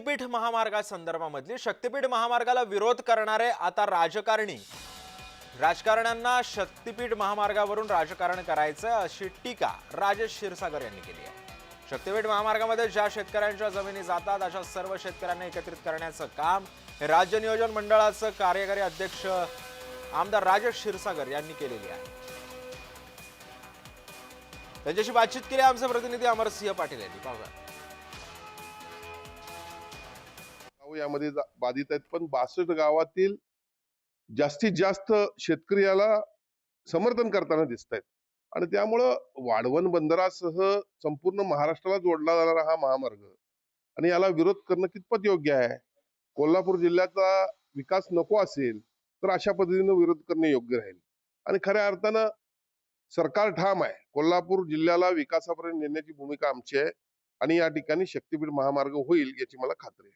शक्तीपीठ महामार्गासंदर्भामधली शक्तीपीठ महामार्गाला विरोध करणारे आता राजकारण्यांना शक्तीपीठ महामार्गावरून राजकारण करायचं अशी टीका राजेश क्षीरसागर यांनी केली आहे। शक्तीपीठ महामार्गामध्ये ज्या शेतकऱ्यांच्या जमिनी जातात अशा सर्व शेतकऱ्यांना एकत्रित करण्याचं काम हे राज्य नियोजन मंडळाचे कार्यकारी अध्यक्ष आमदार राजेश क्षीरसागर यांनी केलेले आहे। त्यांच्याशी बातचीत केली आमचे प्रतिनिधी अमरसिंह पाटील यांनी। पाहूया। यामध्ये बाधित आहेत, पण 62 गावातील जास्तीत जास्त शेतकऱ्याला समर्थन करताना दिसत आहेत आणि त्यामुळं वाढवण बंदरासह संपूर्ण महाराष्ट्राला जोडला जाणारा हा महामार्ग आणि याला विरोध करणं कितपत योग्य आहे? कोल्हापूर जिल्ह्याचा विकास नको असेल तर अशा पद्धतीने विरोध करणे योग्य राहील आणि खऱ्या अर्थानं सरकार ठाम आहे। कोल्हापूर जिल्ह्याला विकासापर्यंत नेण्याची भूमिका आमची आहे आणि या ठिकाणी शक्तीपीठ महामार्ग होईल याची मला खात्री आहे।